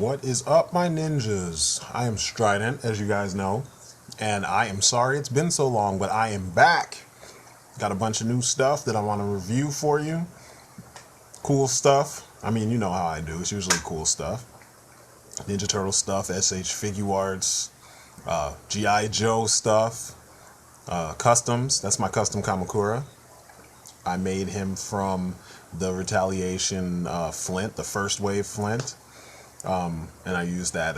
What is up, my ninjas? I am Strident, as you guys know, and I am sorry it's been so long, but I am back. Got a bunch of new stuff that I want to review for you. Cool stuff. I mean, you know how I do. It's usually cool stuff. Ninja Turtle stuff, SH Figure Arts, G.I. Joe stuff, customs. That's my custom Kamakura. I made him from the Retaliation Flint, the first wave Flint. And I used that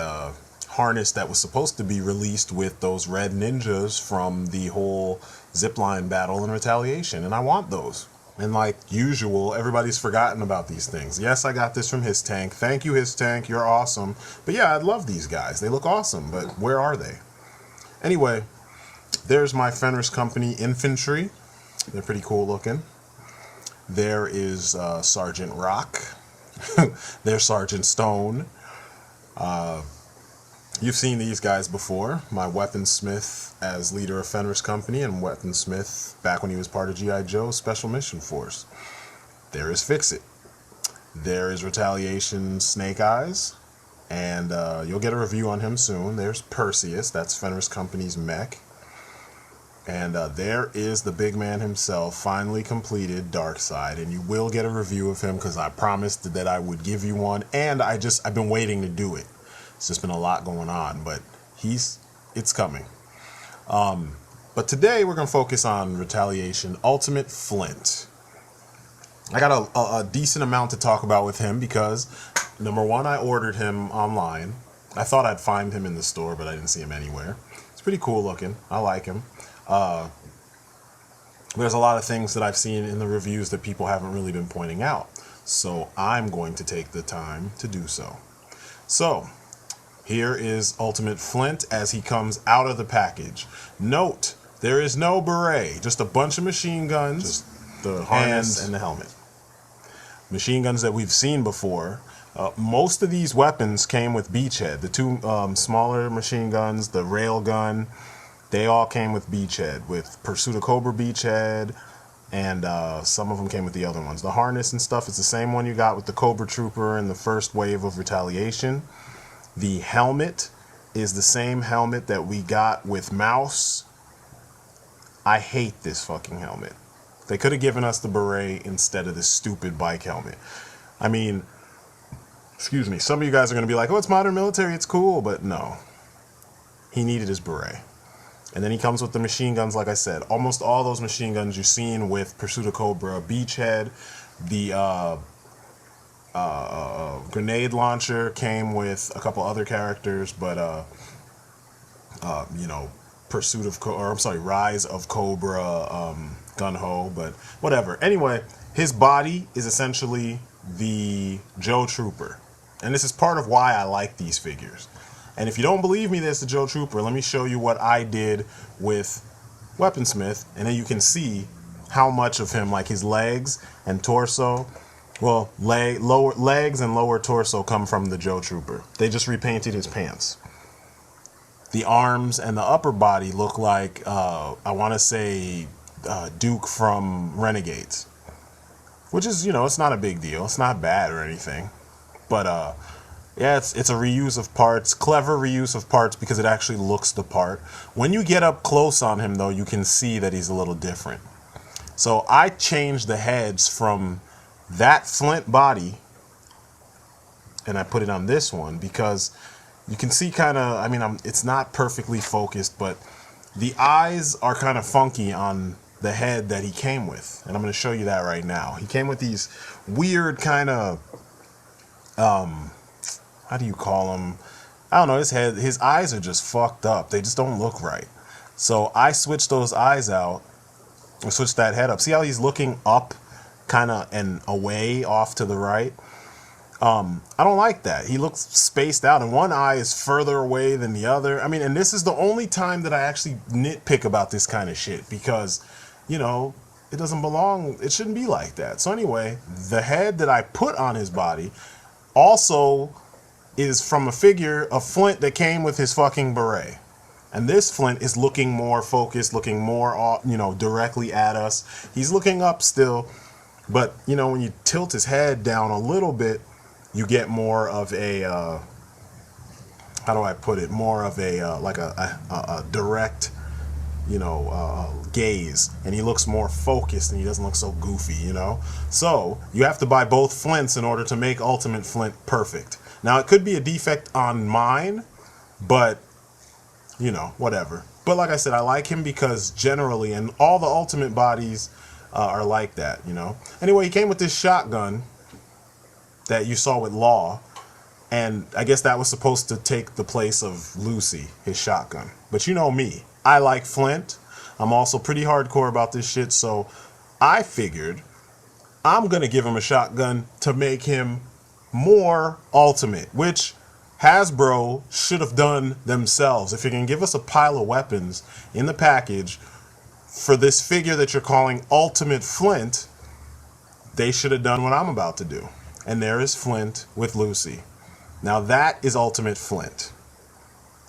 harness that was supposed to be released with those red ninjas from the whole zipline battle in Retaliation. And I want those. And like usual, everybody's forgotten about these things. Yes, I got this from His Tank. Thank you, His Tank. You're awesome. But yeah, I love these guys. They look awesome. But where are they? Anyway, there's my Fenris Company infantry. They're pretty cool looking. There is Sergeant Rock. There's Sergeant Stone. You've seen these guys before. My Weaponsmith as leader of Fenris Company, and Weaponsmith back when he was part of G.I. Joe Special Mission Force. There is Fix-It. There is Retaliation Snake Eyes, and you'll get a review on him soon. There's Perseus, that's Fenris Company's mech. And there is the big man himself, finally completed, Darkseid, and you will get a review of him because I promised that I would give you one, and I've been waiting to do it. It's just been a lot going on, but it's coming. But today we're going to focus on Retaliation Ultimate Flint. I got a decent amount to talk about with him because, number one, I ordered him online. I thought I'd find him in the store, but I didn't see him anywhere. It's pretty cool looking. I like him. There's a lot of things that I've seen in the reviews that people haven't really been pointing out. So I'm going to take the time to do so. So here is Ultimate Flint as he comes out of the package. Note, there is no beret, just a bunch of machine guns, just the harness and the helmet. Machine guns that we've seen before. Most of these weapons came with Beachhead. The two smaller machine guns, the rail gun, they all came with Beachhead, with Pursuit of Cobra Beachhead, and some of them came with the other ones. The harness and stuff is the same one you got with the Cobra Trooper in the first wave of Retaliation. The helmet is the same helmet that we got with Mouse. I hate this fucking helmet. They could have given us the beret instead of this stupid bike helmet. I mean, excuse me, some of you guys are going to be like, oh, it's modern military, it's cool, but no. He needed his beret. And then he comes with the machine guns, like I said. Almost all those machine guns you've seen with Pursuit of Cobra Beachhead. The grenade launcher came with a couple other characters, but you know, Rise of Cobra, Gun-Ho, but whatever. Anyway, his body is essentially the Joe Trooper, and this is part of why I like these figures. And if you don't believe me that's the Joe Trooper, let me show you what I did with Weaponsmith, and then you can see how much of him, like his legs and torso. Well, lower legs and lower torso come from the Joe Trooper. They just repainted his pants. The arms and the upper body look like, I want to say, Duke from Renegades. Which is, you know, it's not a big deal. It's not bad or anything. But, yeah, it's a reuse of parts. Clever reuse of parts because it actually looks the part. When you get up close on him, though, you can see that he's a little different. So I changed the heads from that Flint body, and I put it on this one because you can see kind of, I mean, it's not perfectly focused, but the eyes are kind of funky on the head that he came with, and I'm going to show you that right now. He came with these weird kind of, how do you call them? I don't know, his eyes are just fucked up. They just don't look right. So I switched those eyes out, I switched that head up. See how he's looking up kind of and away off to the right? I don't like that. He looks spaced out and one eye is further away than the other. I mean, and this is the only time that I actually nitpick about this kind of shit because, you know, it doesn't belong. It shouldn't be like that. So anyway, the head that I put on his body also is from a figure of Flint that came with his fucking beret. And this Flint is looking more focused, looking more, you know, directly at us. He's looking up still. But, you know, when you tilt his head down a little bit, you get more of a how do I put it, more of a like a direct, gaze, and he looks more focused and he doesn't look so goofy, So you have to buy both Flints in order to make Ultimate Flint perfect. Now it could be a defect on mine, but whatever. But like I said, I like him because generally, and all the Ultimate bodies are like that, Anyway, he came with this shotgun that you saw with Law, and I guess that was supposed to take the place of Lucy, his shotgun. But you know me, I like Flint. I'm also pretty hardcore about this shit, so I figured I'm gonna give him a shotgun to make him more ultimate, which Hasbro should have done themselves. If you're gonna give us a pile of weapons in the package for this figure that you're calling Ultimate Flint, they should have done what I'm about to do. And there is Flint with Lucy. Now that is Ultimate Flint.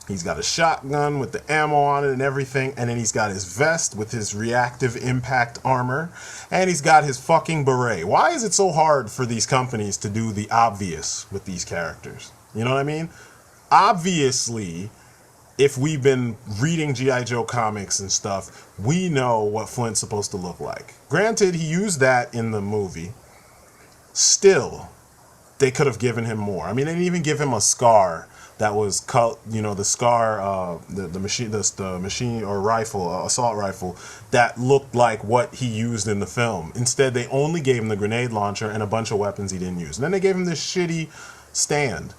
He's got a shotgun with the ammo on it and everything, and then he's got his vest with his reactive impact armor, and he's got his fucking beret. Why is it so hard for these companies to do the obvious with these characters? You know what I mean? Obviously, if we've been reading G.I. Joe comics and stuff, we know what Flint's supposed to look like. Granted, he used that in the movie. Still, they could have given him more. I mean, they didn't even give him a scar that was cut, the scar, the machine or rifle, assault rifle, that looked like what he used in the film. Instead, they only gave him the grenade launcher and a bunch of weapons he didn't use. And then they gave him this shitty stand.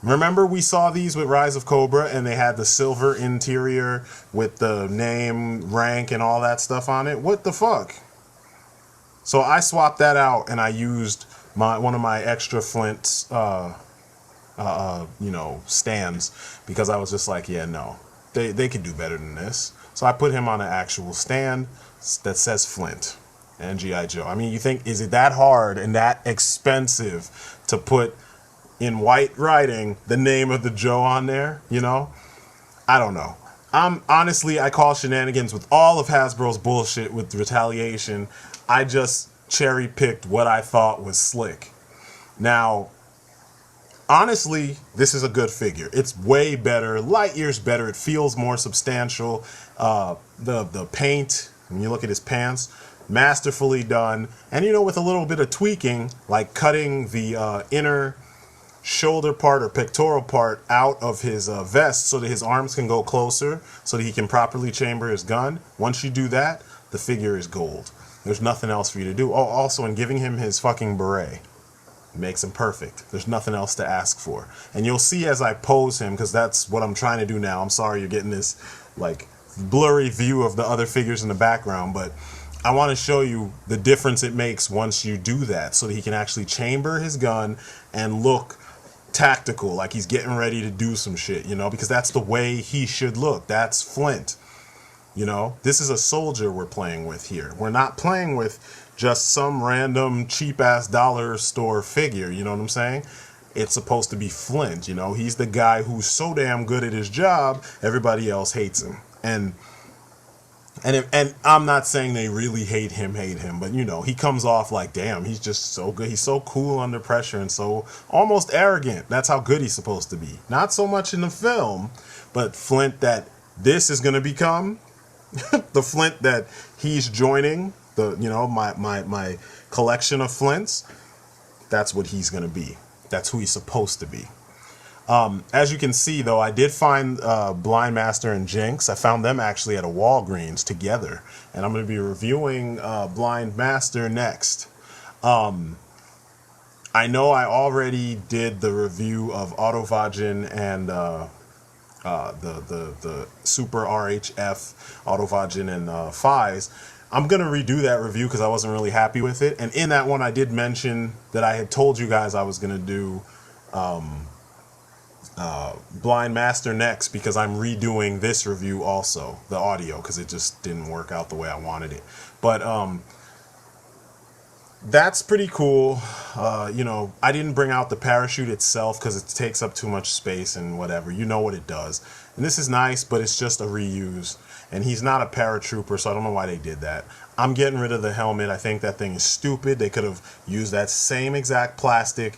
Remember we saw these with Rise of Cobra, and they had the silver interior with the name, rank, and all that stuff on it? What the fuck? So I swapped that out, and I used one of my extra Flint's stands, because I was just like, yeah, no, they could do better than this. So I put him on an actual stand that says Flint and G.I. Joe. I mean, you think, is it that hard and that expensive to put in white writing the name of the Joe on there? I don't know. Honestly, I call shenanigans with all of Hasbro's bullshit with Retaliation. I just cherry picked what I thought was slick. Now, honestly, this is a good figure. It's way better, light years better. It feels more substantial. The paint, when you look at his pants, masterfully done. And with a little bit of tweaking, like cutting the inner shoulder part or pectoral part out of his vest so that his arms can go closer, so that he can properly chamber his gun. Once you do that, the figure is gold. There's nothing else for you to do. Oh, also, in giving him his fucking beret, makes him perfect. There's nothing else to ask for. And you'll see as I pose him, because that's what I'm trying to do now. I'm sorry you're getting this like blurry view of the other figures in the background, but I want to show you the difference it makes once you do that, so that he can actually chamber his gun and look tactical, like he's getting ready to do some shit, because that's the way he should look. That's Flint. This is a soldier we're playing with here. We're not playing with just some random cheap-ass dollar store figure, you know what I'm saying? It's supposed to be Flint, He's the guy who's so damn good at his job, everybody else hates him. And I'm not saying they really hate him, but he comes off like, damn, he's just so good. He's so cool under pressure and so almost arrogant. That's how good he's supposed to be. Not so much in the film, but Flint that this is going to become, the Flint that he's joining, my collection of Flints, that's what he's going to be. That's who he's supposed to be. As you can see, though, I did find Blind Master and Jinx. I found them actually at a Walgreens together. And I'm going to be reviewing Blind Master next. I know I already did the review of Autovagin and the Super RHF Autovagin and Fies. I'm going to redo that review because I wasn't really happy with it. And in that one, I did mention that I had told you guys I was going to do Blind Master next, because I'm redoing this review also, the audio, because it just didn't work out the way I wanted it. But that's pretty cool. I didn't bring out the parachute itself because it takes up too much space and whatever. You know what it does. And this is nice, but it's just a reuse. And he's not a paratrooper, so I don't know why they did that. I'm getting rid of the helmet. I think that thing is stupid. They could have used that same exact plastic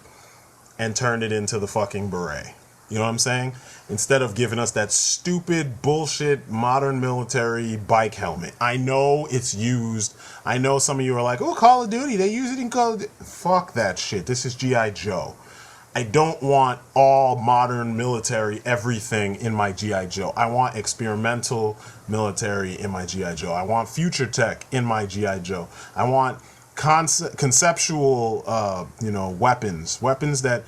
and turned it into the fucking beret. You know what I'm saying? Instead of giving us that stupid bullshit modern military bike helmet. I know it's used. I know some of you are like, oh, Call of Duty, they use it in Call of Duty. Fuck that shit. This is G.I. Joe. I don't want all modern military everything in my G.I. Joe. I want experimental military in my G.I. Joe. I want future tech in my G.I. Joe. I want conceptual, weapons that,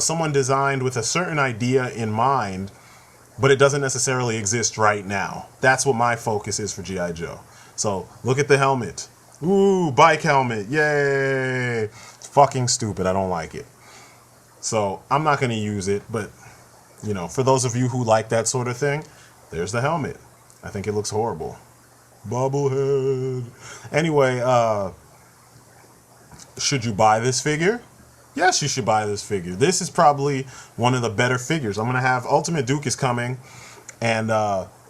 someone designed with a certain idea in mind, but it doesn't necessarily exist right now. That's what my focus is for G.I. Joe. So look at the helmet. Ooh, bike helmet. Yay. It's fucking stupid. I don't like it. So I'm not going to use it, but, for those of you who like that sort of thing, there's the helmet. I think it looks horrible. Bobblehead. Anyway, should you buy this figure? Yes, you should buy this figure. This is probably one of the better figures. I'm going to have Ultimate Duke is coming, and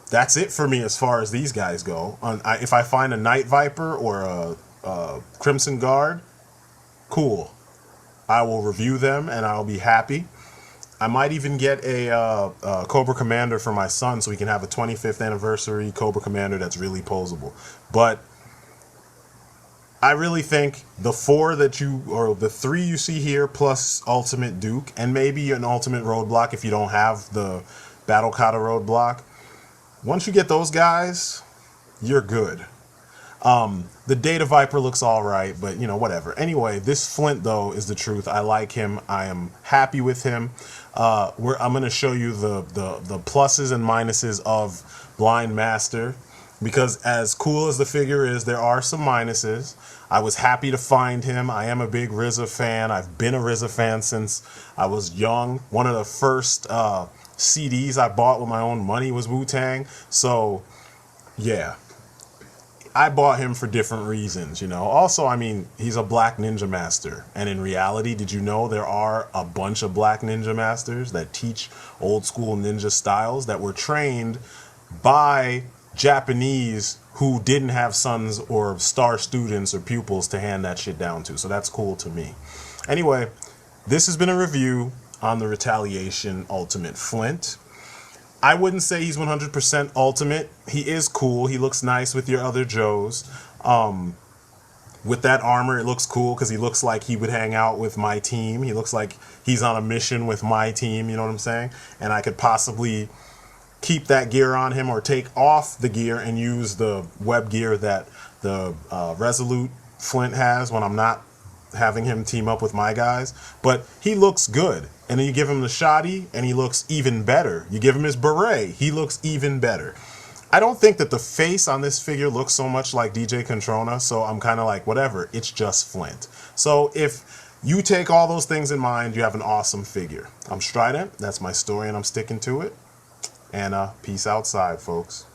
that's it for me as far as these guys go. If I find a Night Viper or a Crimson Guard, cool. I will review them, and I'll be happy. I might even get a Cobra Commander for my son so he can have a 25th anniversary Cobra Commander that's really posable. But I really think the three you see here plus Ultimate Duke, and maybe an Ultimate Roadblock if you don't have the Battle Kata Roadblock. Once you get those guys, you're good. The Data Viper looks all right, but whatever. Anyway, this Flint though is the truth. I like him. I am happy with him. I'm going to show you the pluses and minuses of Blind Master, because as cool as the figure is, there are some minuses. I was happy to find him. I am a big RZA fan. I've been a RZA fan since I was young. One of the first CDs I bought with my own money was Wu-Tang. So, yeah. I bought him for different reasons, Also, he's a black ninja master. And in reality, did you know there are a bunch of black ninja masters that teach old school ninja styles that were trained by Japanese who didn't have sons or star students or pupils to hand that shit down to. So that's cool to me. Anyway, this has been a review on the Retaliation Ultimate Flint. I wouldn't say he's 100% ultimate. He is cool. He looks nice with your other Joes. With that armor, it looks cool because he looks like he would hang out with my team. He looks like he's on a mission with my team, you know what I'm saying? And I could possibly keep that gear on him or take off the gear and use the Webb gear that the Resolute Flint has when I'm not having him team up with my guys. But he looks good. And then you give him the shoddy, and he looks even better. You give him his beret, he looks even better. I don't think that the face on this figure looks so much like DJ Controna, so I'm kind of like, whatever, it's just Flint. So if you take all those things in mind, you have an awesome figure. I'm Strident, that's my story, and I'm sticking to it. And peace outside, folks.